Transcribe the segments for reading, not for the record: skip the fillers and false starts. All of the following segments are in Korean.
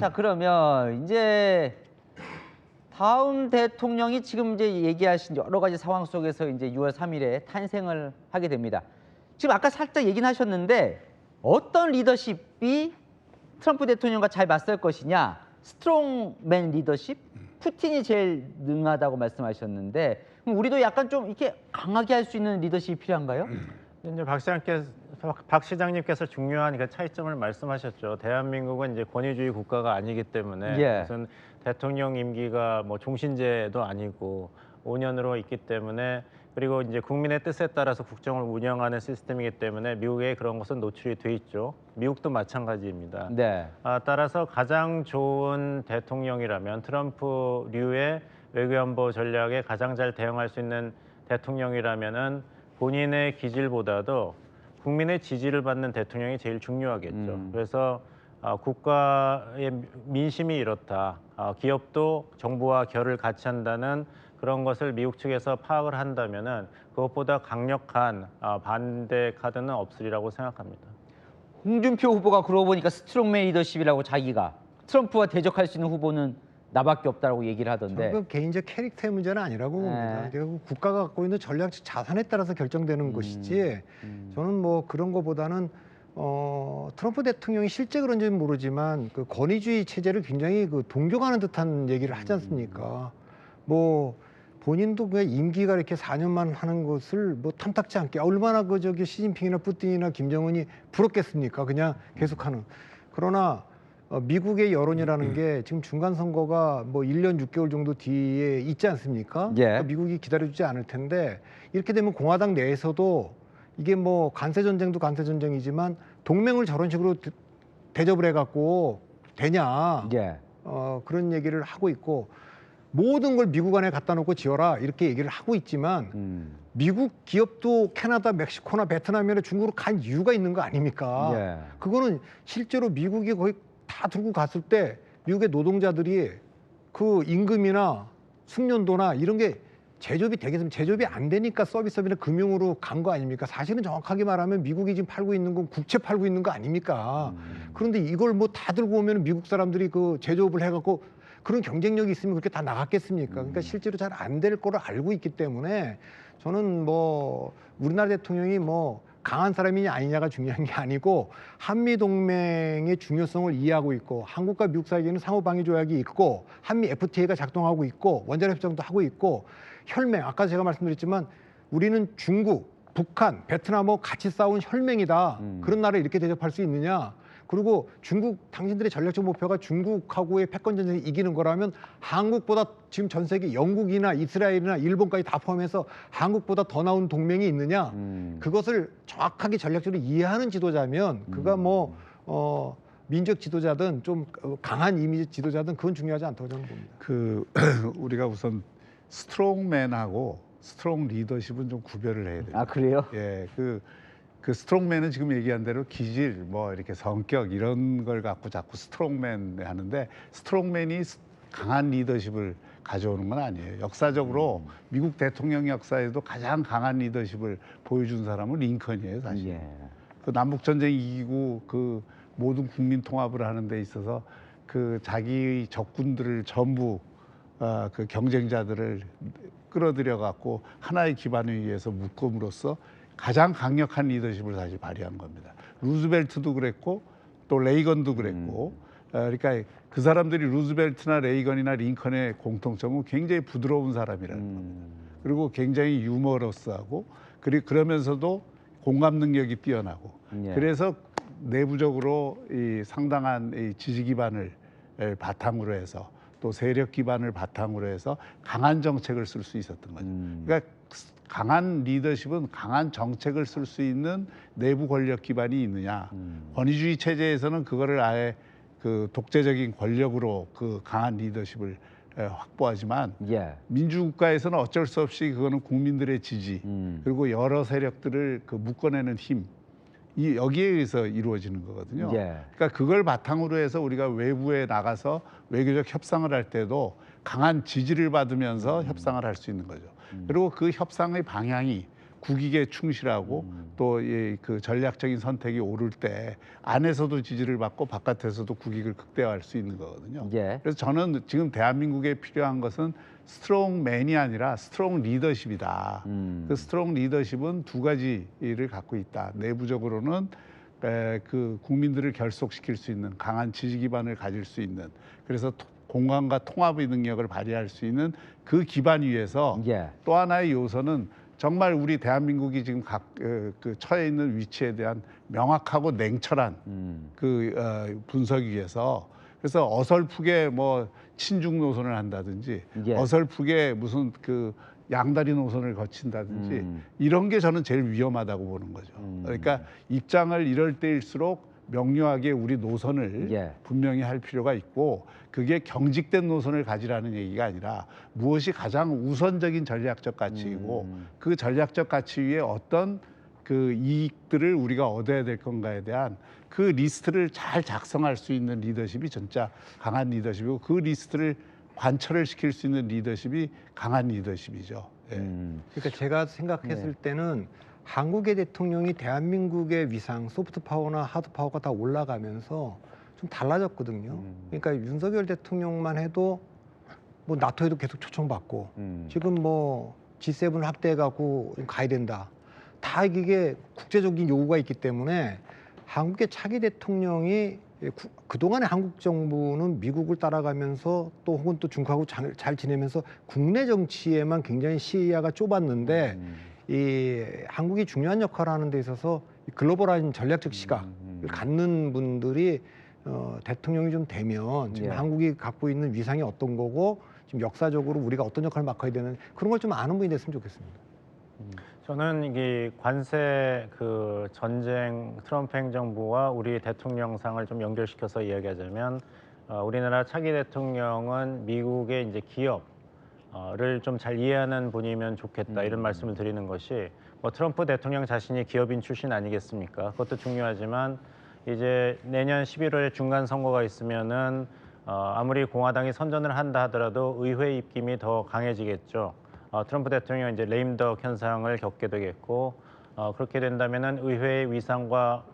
자, 그러면 이제 다음 대통령이 지금 이제 얘기하신 여러 가지 상황 속에서 이제 6월 3일에 탄생을 하게 됩니다. 지금 아까 살짝 얘기는 하셨는데 어떤 리더십이 트럼프 대통령과 잘 맞설 것이냐, 스트롱맨 리더십, 푸틴이 제일 능하다고 말씀하셨는데 그럼 우리도 약간 좀 이렇게 강하게 할 수 있는 리더십이 필요한가요? 이제 박 시장님께서 중요한 그 차이점을 말씀하셨죠. 대한민국은 이제 권위주의 국가가 아니기 때문에 예. 무슨 대통령 임기가 뭐 종신제도 아니고 5년으로 있기 때문에, 그리고 이제 국민의 뜻에 따라서 국정을 운영하는 시스템이기 때문에 미국에 그런 것은 노출이 돼 있죠. 미국도 마찬가지입니다. 네. 따라서 가장 좋은 대통령이라면 트럼프류의 외교안보 전략에 가장 잘 대응할 수 있는 대통령이라면은 본인의 기질보다도 국민의 지지를 받는 대통령이 제일 중요하겠죠. 그래서 국가의 민심이 이렇다, 기업도 정부와 결을 같이 한다는 그런 것을 미국 측에서 파악을 한다면은 그것보다 강력한 반대 카드는 없으리라고 생각합니다. 홍준표 후보가 그러고 보니까 스트롱맨 리더십이라고 자기가 트럼프와 대적할 수 있는 후보는 나밖에 없다라고 얘기를 하던데. 그 개인적 캐릭터의 문제는 아니라고 봅니다. 국가가 갖고 있는 전략적 자산에 따라서 결정되는 것이지. 저는 뭐 그런 거보다는 트럼프 대통령이 실제 그런지는 모르지만 그 권위주의 체제를 굉장히 그 동경하는 듯한 얘기를 하지 않습니까? 뭐 본인도 그 임기가 이렇게 4년만 하는 것을 뭐 탐탁지 않게 얼마나 그 저기 시진핑이나 푸틴이나 김정은이 부럽겠습니까? 그냥 계속하는. 그러나 미국의 여론이라는 게 지금 중간 선거가 뭐 1년 6개월 정도 뒤에 있지 않습니까? 예. 그러니까 미국이 기다려주지 않을 텐데 이렇게 되면 공화당 내에서도 이게 뭐 간세 전쟁도 간세 전쟁이지만 동맹을 저런 식으로 대접을 해갖고 되냐? 예. 그런 얘기를 하고 있고 모든 걸 미국 안에 갖다 놓고 지어라 이렇게 얘기를 하고 있지만 미국 기업도 캐나다, 멕시코나 베트남이나 중국으로 간 이유가 있는 거 아닙니까? 예. 그거는 실제로 미국이 거의 다 들고 갔을 때 미국의 노동자들이 그 임금이나 숙련도나 이런 게 제조업이 되겠으면 제조업이 안 되니까 서비스업이나 금융으로 간 거 아닙니까? 사실은 정확하게 말하면 미국이 지금 팔고 있는 건 국채 팔고 있는 거 아닙니까? 그런데 이걸 뭐 다 들고 오면 미국 사람들이 그 제조업을 해갖고 그런 경쟁력이 있으면 그렇게 다 나갔겠습니까? 그러니까 실제로 잘 안 될 거를 알고 있기 때문에 저는 뭐 우리나라 대통령이 뭐 강한 사람이냐 아니냐가 중요한 게 아니고 한미 동맹의 중요성을 이해하고 있고 한국과 미국 사이에는 상호방위 조약이 있고 한미 FTA가 작동하고 있고 원자력 협정도 하고 있고 혈맹 아까 제가 말씀드렸지만 우리는 중국, 북한, 베트남하고 같이 싸운 혈맹이다. 그런 나라를 이렇게 대접할 수 있느냐? 그리고 중국 당신들의 전략적 목표가 중국하고의 패권 전쟁에 이기는 거라면 한국보다 지금 전 세계 영국이나 이스라엘이나 일본까지 다 포함해서 한국보다 더 나은 동맹이 있느냐? 그것을 정확하게 전략적으로 이해하는 지도자면 그가 뭐 민족 지도자든 좀 강한 이미지 지도자든 그건 중요하지 않다고 저는 봅니다. 그 우리가 우선 스트롱맨하고 스트롱 리더십은 좀 구별을 해야 돼요. 아, 그래요? 예, 그 스트롱맨은 지금 얘기한 대로 기질, 뭐 이렇게 성격 이런 걸 갖고 자꾸 스트롱맨 하는데 스트롱맨이 강한 리더십을 가져오는 건 아니에요. 역사적으로 미국 대통령 역사에도 가장 강한 리더십을 보여준 사람은 링컨이에요, 사실. 예. 그 남북 전쟁 이기고 그 모든 국민 통합을 하는 데 있어서 그 자기 적군들을 전부 그 경쟁자들을 끌어들여 갖고 하나의 기반 위에서 묶음으로써 가장 강력한 리더십을 사실 발휘한 겁니다. 루즈벨트도 그랬고 또 레이건도 그랬고 그러니까 그 사람들이 루즈벨트나 레이건이나 링컨의 공통점은 굉장히 부드러운 사람이라는 겁니다. 그리고 굉장히 유머러스하고 그러면서도 공감 능력이 뛰어나고 예. 그래서 내부적으로 이 상당한 이 지지 기반을 바탕으로 해서 또 세력 기반을 바탕으로 해서 강한 정책을 쓸 수 있었던 거죠. 그러니까 강한 리더십은 강한 정책을 쓸 수 있는 내부 권력 기반이 있느냐. 권위주의 체제에서는 그거를 아예 그 독재적인 권력으로 그 강한 리더십을 확보하지만 예. 민주국가에서는 어쩔 수 없이 그거는 국민들의 지지 그리고 여러 세력들을 그 묶어내는 힘 여기에 의해서 이루어지는 거거든요. 예. 그러니까 그걸 바탕으로 해서 우리가 외부에 나가서 외교적 협상을 할 때도 강한 지지를 받으면서 협상을 할 수 있는 거죠. 그리고 그 협상의 방향이 국익에 충실하고 또 그 전략적인 선택이 오를 때 안에서도 지지를 받고 바깥에서도 국익을 극대화할 수 있는 거거든요. 예. 그래서 저는 지금 대한민국에 필요한 것은 스트롱맨이 아니라 스트롱 리더십이다. 그 스트롱 리더십은 두 가지를 갖고 있다. 내부적으로는 그 국민들을 결속시킬 수 있는 강한 지지 기반을 가질 수 있는, 그래서 공감과 통합의 능력을 발휘할 수 있는 그 기반 위에서 예. 또 하나의 요소는 정말 우리 대한민국이 지금 그 처해 있는 위치에 대한 명확하고 냉철한 분석 위에서, 그래서 어설프게 뭐 친중 노선을 한다든지 예. 어설프게 무슨 그 양다리 노선을 거친다든지 이런 게 저는 제일 위험하다고 보는 거죠. 그러니까 입장을 이럴 때일수록 명료하게 우리 노선을 예. 분명히 할 필요가 있고, 그게 경직된 노선을 가지라는 얘기가 아니라 무엇이 가장 우선적인 전략적 가치이고 그 전략적 가치 위에 어떤 그 이익들을 우리가 얻어야 될 건가에 대한 그 리스트를 잘 작성할 수 있는 리더십이 진짜 강한 리더십이고, 그 리스트를 관철을 시킬 수 있는 리더십이 강한 리더십이죠. 예. 그러니까 제가 생각했을 때는 한국의 대통령이 대한민국의 위상, 소프트 파워나 하드 파워가 다 올라가면서 좀 달라졌거든요. 그러니까 윤석열 대통령만 해도 뭐 나토에도 계속 초청받고 지금 뭐 G7 확대해갖고 가야 된다. 다 이게 국제적인 요구가 있기 때문에 한국의 차기 대통령이 그동안의 한국 정부는 미국을 따라가면서 또 혹은 또 중국하고 잘 지내면서 국내 정치에만 굉장히 시야가 좁았는데 이 한국이 중요한 역할을 하는 데 있어서 글로벌한 전략적 시각을 갖는 분들이 대통령이 좀 되면 지금 예. 한국이 갖고 있는 위상이 어떤 거고 지금 역사적으로 우리가 어떤 역할을 맡아야 되는 그런 걸 좀 아는 분이 됐으면 좋겠습니다. 저는 이게 관세 그 전쟁 트럼프 행정부와 우리 대통령상을 좀 연결시켜서 이야기하자면 우리나라 차기 대통령은 미국의 이제 기업을 좀 잘 이해하는 분이면 좋겠다 이런 말씀을 드리는 것이, 뭐 트럼프 대통령 자신이 기업인 출신 아니겠습니까? 그것도 중요하지만 이제 내년 11월에 중간 선거가 있으면은 아무리 공화당이 선전을 한다 하더라도 의회 입김이 더 강해지겠죠. 트럼프 대통령이 이제 레임덕 현상을 겪게 되겠고, 그렇게 된다면은 의회의 위상과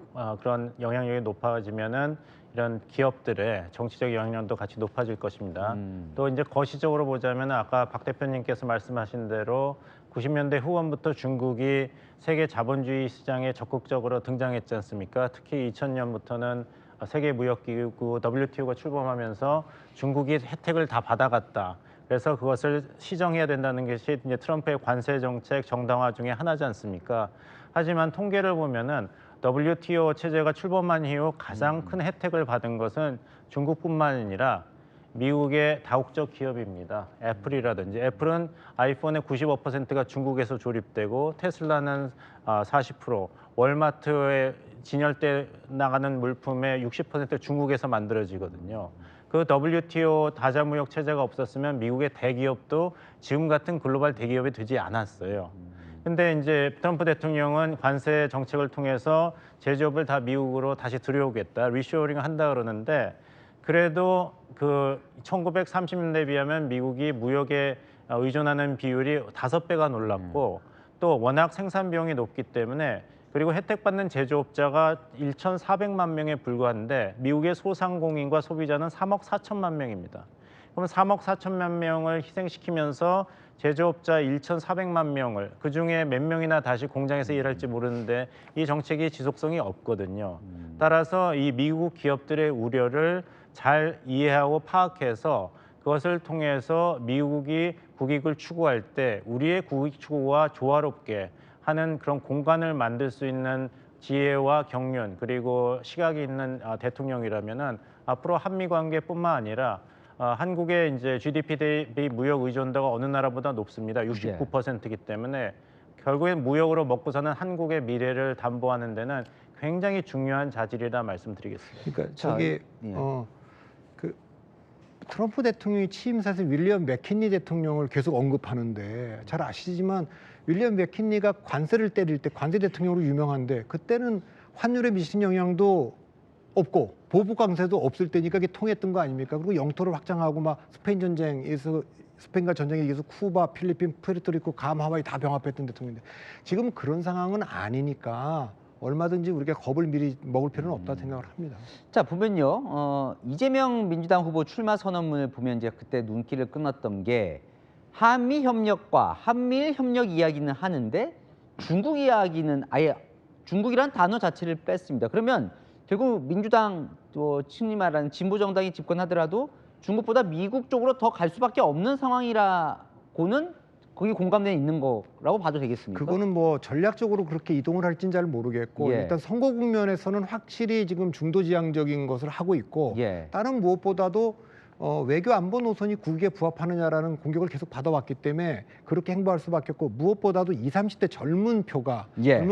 그런 영향력이 높아지면은 이런 기업들의 정치적 영향력도 같이 높아질 것입니다. 또 이제 거시적으로 보자면 아까 박 대표님께서 말씀하신 대로 90년대 후반부터 중국이 세계 자본주의 시장에 적극적으로 등장했지 않습니까? 특히 2000년부터는 세계무역기구 WTO가 출범하면서 중국이 혜택을 다 받아갔다. 그래서 그것을 시정해야 된다는 것이 이제 트럼프의 관세 정책 정당화 중에 하나지 않습니까? 하지만 통계를 보면은 WTO 체제가 출범한 이후 가장 큰 혜택을 받은 것은 중국뿐만 아니라 미국의 다국적 기업입니다. 애플이라든지, 애플은 아이폰의 95%가 중국에서 조립되고 테슬라는 40%, 월마트에 진열돼 나가는 물품의 60% 중국에서 만들어지거든요. 그 WTO 다자무역 체제가 없었으면 미국의 대기업도 지금 같은 글로벌 대기업이 되지 않았어요. 근데 이제 트럼프 대통령은 관세 정책을 통해서 제조업을 다 미국으로 다시 들여오겠다, 리쇼어링을 한다 그러는데, 그래도 그 1930년대에 비하면 미국이 무역에 의존하는 비율이 5배가 놀랐고, 또 워낙 생산 비용이 높기 때문에, 그리고 혜택받는 제조업자가 1,400만 명에 불과한데 미국의 소상공인과 소비자는 3억 4천만 명입니다. 그럼 3억 4천만 명을 희생시키면서 제조업자 1,400만 명을, 그중에 몇 명이나 다시 공장에서 일할지 모르는데 이 정책이 지속성이 없거든요. 따라서 이 미국 기업들의 우려를 잘 이해하고 파악해서 그것을 통해서 미국이 국익을 추구할 때 우리의 국익 추구와 조화롭게 하는 그런 공간을 만들 수 있는 지혜와 경륜 그리고 시각이 있는 대통령이라면은 앞으로 한미 관계뿐만 아니라 한국의 이제 GDP 대비 무역 의존도가 어느 나라보다 높습니다. 69%이기 때문에 결국엔 무역으로 먹고 사는 한국의 미래를 담보하는 데는 굉장히 중요한 자질이라 말씀드리겠습니다. 그러니까 저기 그 트럼프 대통령이 취임사에서 윌리엄 맥킨리 대통령을 계속 언급하는데 잘 아시지만 윌리엄 맥킨리가 관세를 때릴 때 관세 대통령으로 유명한데 그때는 환율에 미치는 영향도 없고 보복 관세도 없을 때니까 그게 통했던 거 아닙니까? 그리고 영토를 확장하고 막 스페인 전쟁에서 스페인과 전쟁에 의해서 쿠바, 필리핀, 푸에르토리코, 괌, 하와이 다 병합했던 대통령인데 지금 그런 상황은 아니니까 얼마든지 우리가 겁을 미리 먹을 필요는 없다고 생각을 합니다. 자, 보면요. 이재명 민주당 후보 출마 선언문을 보면 이제 그때 눈길을 끊었던 게 한미 협력과 한미일 협력 이야기는 하는데 중국 이야기는 아예 중국이란 단어 자체를 뺐습니다. 그러면 결국 민주당 친히 말하는 진보 정당이 집권하더라도 중국보다 미국 쪽으로 더 갈 수밖에 없는 상황이라고는 거기 공감대에 있는 거라고 봐도 되겠습니까? 그거는 뭐 전략적으로 그렇게 이동을 할지는 잘 모르겠고 예. 일단 선거 국면에서는 확실히 지금 중도지향적인 것을 하고 있고 예. 다른 무엇보다도 외교 안보 노선이 국익에 부합하느냐라는 공격을 계속 받아왔기 때문에 그렇게 행보할 수밖에 없고 무엇보다도 20, 30대 젊은 표가 예.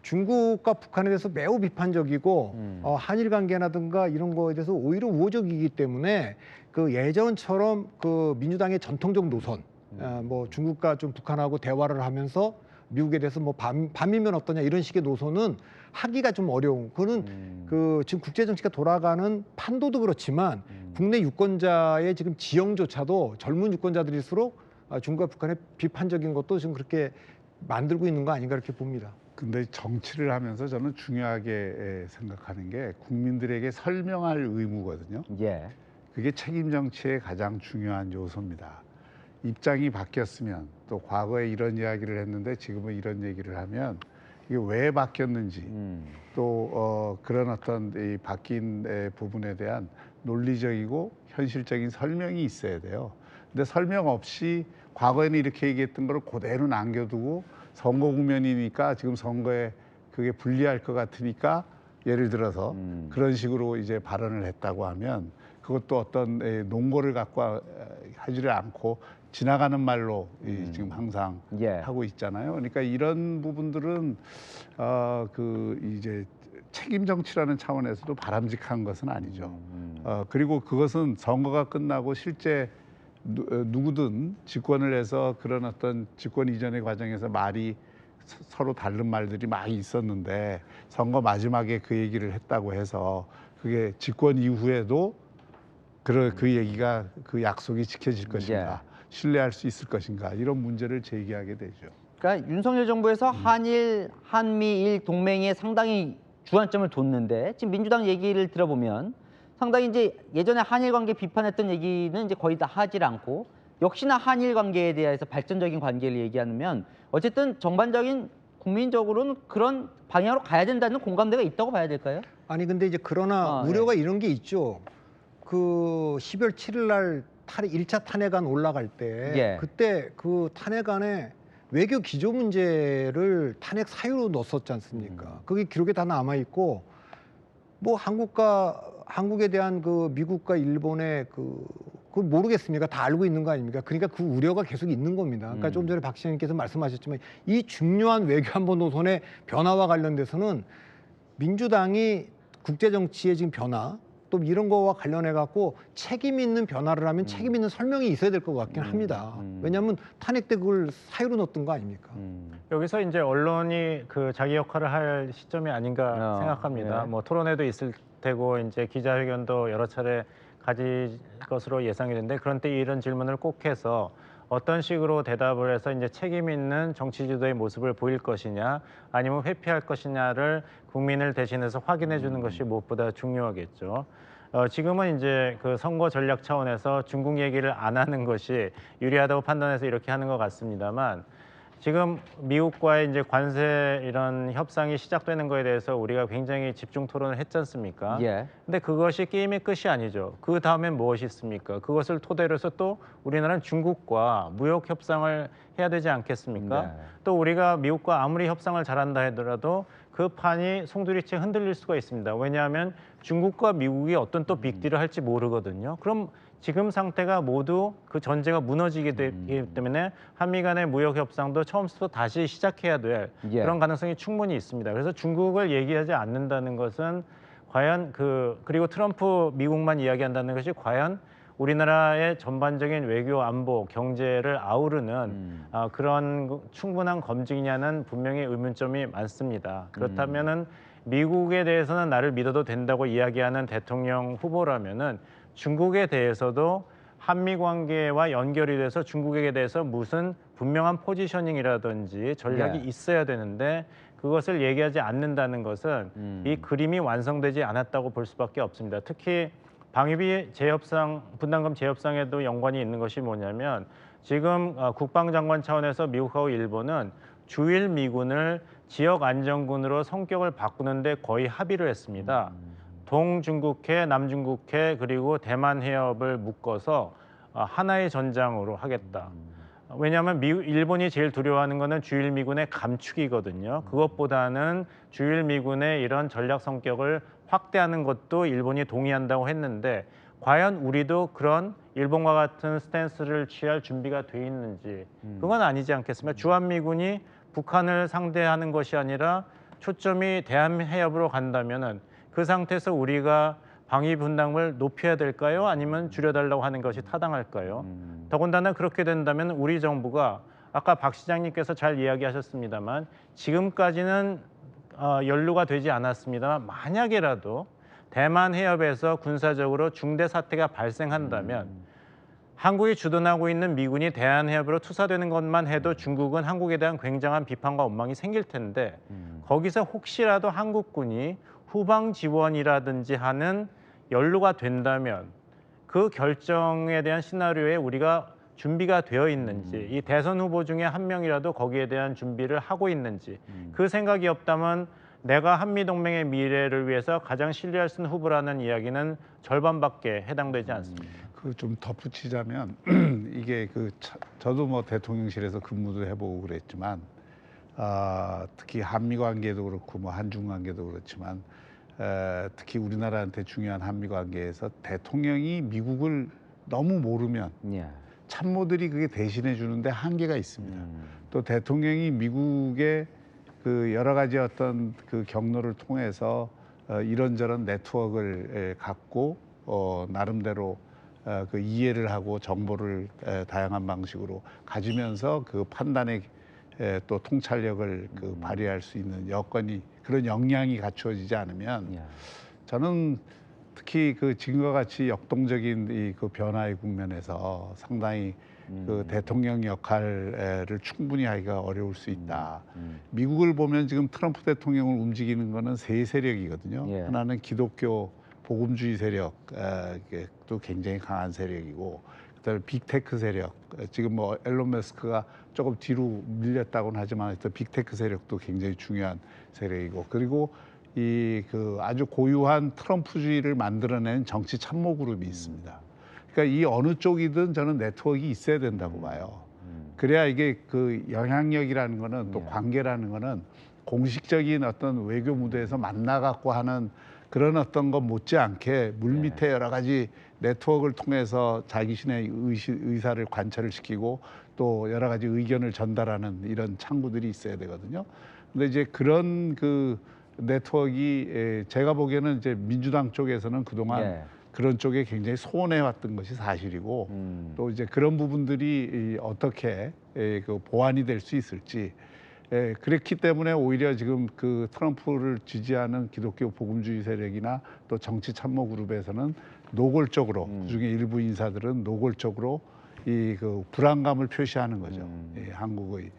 중국과 북한에 대해서 매우 비판적이고 한일 관계라든가 이런 거에 대해서 오히려 우호적이기 때문에 그 예전처럼 그 민주당의 전통적 노선 뭐 중국과 좀 북한하고 대화를 하면서 미국에 대해서 뭐 반미면 어떠냐 이런 식의 노선은 하기가 좀 어려운 그거는 그 지금 국제 정치가 돌아가는 판도도 그렇지만 국내 유권자의 지금 지형조차도 젊은 유권자들일수록 중국과 북한의 비판적인 것도 지금 그렇게 만들고 있는 거 아닌가 이렇게 봅니다. 근데 정치를 하면서 저는 중요하게 생각하는 게 국민들에게 설명할 의무거든요. 예. 그게 책임 정치의 가장 중요한 요소입니다. 입장이 바뀌었으면 또 과거에 이런 이야기를 했는데 지금은 이런 얘기를 하면 이게 왜 바뀌었는지 또 그런 어떤 이 바뀐 부분에 대한 논리적이고 현실적인 설명이 있어야 돼요. 근데 설명 없이 과거에는 이렇게 얘기했던 걸 그대로 남겨두고 선거 국면이니까 지금 선거에 그게 불리할 것 같으니까 예를 들어서 그런 식으로 이제 발언을 했다고 하면 그것도 어떤 논거를 갖고 하지를 않고 지나가는 말로 지금 항상 예. 하고 있잖아요. 그러니까 이런 부분들은 그 이제 책임 정치라는 차원에서도 바람직한 것은 아니죠. 그리고 그것은 선거가 끝나고 실제 누구든 집권을 해서 그런 어떤 집권 이전의 과정에서 말이 서로 다른 말들이 많이 있었는데 선거 마지막에 그 얘기를 했다고 해서 그게 집권 이후에도 그 얘기가 그 약속이 지켜질 것인가 신뢰할 수 있을 것인가 이런 문제를 제기하게 되죠. 그러니까 윤석열 정부에서 한일, 한미일 동맹에 상당히 주안점을 뒀는데 지금 민주당 얘기를 들어보면 상당히 이제 예전에 한일 관계 비판했던 얘기는 이제 거의 다 하질 않고 역시나 한일 관계에 대해서 발전적인 관계를 얘기하면 어쨌든 전반적인 국민적으로는 그런 방향으로 가야 된다는 공감대가 있다고 봐야 될까요? 아니 근데 이제 그러나 우려가 이런 게 있죠. 그 12월 7일 날 1차 탄핵안 올라갈 때 그때 그 탄핵안에 외교 기조 문제를 탄핵 사유로 넣었었지 않습니까? 그게 기록에 다 남아 있고 뭐 한국에 대한 그 미국과 일본의 그걸 모르겠습니까? 다 알고 있는 거 아닙니까? 그러니까 그 우려가 계속 있는 겁니다. 그러니까 좀 전에 박 시장님께서 말씀하셨지만 이 중요한 외교안보 노선의 변화와 관련돼서는 민주당이 국제 정치의 지금 변화 또 이런 거와 관련해 갖고 책임 있는 변화를 하면 책임 있는 설명이 있어야 될 것 같긴 합니다. 왜냐하면 탄핵 때 그걸 사유로 넣었던 거 아닙니까? 여기서 이제 언론이 그 자기 역할을 할 시점이 아닌가 생각합니다. 뭐 토론회도 있을 테고 이제 기자회견도 여러 차례 가질 것으로 예상이 되는데 그런 때 이런 질문을 꼭 해서 어떤 식으로 대답을 해서 이제 책임 있는 정치 지도의 모습을 보일 것이냐 아니면 회피할 것이냐를 국민을 대신해서 확인해 주는 것이 무엇보다 중요하겠죠. 지금은 이제 그 선거 전략 차원에서 중국 얘기를 안 하는 것이 유리하다고 판단해서 이렇게 하는 것 같습니다만 지금 미국과의 이제 관세 이런 협상이 시작되는 거에 대해서 우리가 굉장히 집중 토론을 했지 않습니까? 근데 그것이 게임의 끝이 아니죠. 그 다음엔 무엇이 있습니까? 그것을 토대로 해서 또 우리나라는 중국과 무역 협상을 해야 되지 않겠습니까? 또 우리가 미국과 아무리 협상을 잘한다 하더라도 그 판이 송두리째 흔들릴 수가 있습니다. 왜냐하면 중국과 미국이 어떤 또 빅딜을 할지 모르거든요. 그럼 지금 상태가 모두 그 전제가 무너지게 되기 때문에 한미 간의 무역 협상도 처음부터 다시 시작해야 될 그런 가능성이 충분히 있습니다. 그래서 중국을 얘기하지 않는다는 것은 과연 그리고 트럼프 미국만 이야기한다는 것이 과연 우리나라의 전반적인 외교, 안보, 경제를 아우르는 그런 충분한 검증이냐는 분명히 의문점이 많습니다. 그렇다면은 미국에 대해서는 나를 믿어도 된다고 이야기하는 대통령 후보라면은 중국에 대해서도 한미 관계와 연결이 돼서 중국에 대해서 무슨 분명한 포지셔닝이라든지 전략이 네. 있어야 되는데 그것을 얘기하지 않는다는 것은 이 그림이 완성되지 않았다고 볼 수밖에 없습니다. 특히 방위비 재협상, 분담금 재협상에도 연관이 있는 것이 뭐냐면 지금 국방장관 차원에서 미국하고 일본은 주일 미군을 지역 안정군으로 성격을 바꾸는데 거의 합의를 했습니다. 동중국해, 남중국해 그리고 대만 해협을 묶어서 하나의 전장으로 하겠다. 왜냐하면 일본이 제일 두려워하는 것은 주일 미군의 감축이거든요. 그것보다는 주일 미군의 이런 전략 성격을 확대하는 것도 일본이 동의한다고 했는데 과연 우리도 그런 일본과 같은 스탠스를 취할 준비가 돼 있는지 그건 아니지 않겠습니까? 주한미군이 북한을 상대하는 것이 아니라 초점이 대한해협으로 간다면은 그 상태에서 우리가 방위 분담을 높여야 될까요? 아니면 줄여달라고 하는 것이 타당할까요? 더군다나 그렇게 된다면 우리 정부가 아까 박 시장님께서 잘 이야기하셨습니다만 지금까지는 연루가 되지 않았습니다만 만약에라도 대만 해협에서 군사적으로 중대 사태가 발생한다면 한국이 주둔하고 있는 미군이 대한해협으로 투사되는 것만 해도 중국은 한국에 대한 굉장한 비판과 원망이 생길 텐데 거기서 혹시라도 한국군이 후방 지원이라든지 하는 연루가 된다면 그 결정에 대한 시나리오에 우리가 준비가 되어 있는지 이 대선 후보 중에 한 명이라도 거기에 대한 준비를 하고 있는지 그 생각이 없다면 내가 한미동맹의 미래를 위해서 가장 신뢰할 수 있는 후보라는 이야기는 절반밖에 해당되지 않습니다. 그 좀 덧붙이자면 이게 저도 뭐 대통령실에서 근무도 해보고 그랬지만 특히 한미 관계도 그렇고 뭐 한중 관계도 그렇지만 특히 우리나라한테 중요한 한미 관계에서 대통령이 미국을 너무 모르면 예. 참모들이 그게 대신해 주는데 한계가 있습니다. 또 대통령이 미국의 그 여러 가지 어떤 그 경로를 통해서 이런저런 네트워크를 갖고 나름대로 그 이해를 하고 정보를 다양한 방식으로 가지면서 그 판단의 또 통찰력을 그 발휘할 수 있는 여건이 그런 역량이 갖추어지지 않으면 예. 저는 특히 그 지금과 같이 역동적인 이 그 변화의 국면에서 상당히 그 대통령 역할을 충분히 하기가 어려울 수 있다. 미국을 보면 지금 트럼프 대통령을 움직이는 거는 세 세력이거든요. 예. 하나는 기독교 복음주의 세력, 또 굉장히 강한 세력이고, 그다음에 빅테크 세력. 지금 뭐 앨런 머스크가 조금 뒤로 밀렸다고는 하지만 하여튼 빅테크 세력도 굉장히 중요한 세력이고, 그리고 이 그 아주 고유한 트럼프주의를 만들어낸 정치 참모 그룹이 있습니다. 그러니까 이 어느 쪽이든 저는 네트워크가 있어야 된다고 봐요. 그래야 이게 그 영향력이라는 거는 또 관계라는 거는 공식적인 어떤 외교 무대에서 만나갖고 하는 그런 어떤 것 못지않게 물밑에 여러 가지 네트워크를 통해서 자기신의 의사를 관철을 시키고 또 여러 가지 의견을 전달하는 이런 창구들이 있어야 되거든요. 근데 이제 그런 그 네트워크가 제가 보기에는 이제 민주당 쪽에서는 그동안 예. 그런 쪽에 굉장히 소원해 왔던 것이 사실이고 또 이제 그런 부분들이 어떻게 그 보완이 될 수 있을지 그렇기 때문에 오히려 지금 그 트럼프를 지지하는 기독교 복음주의 세력이나 또 정치 참모 그룹에서는 노골적으로 그중에 일부 인사들은 노골적으로 이 그 불안감을 표시하는 거죠. 한국의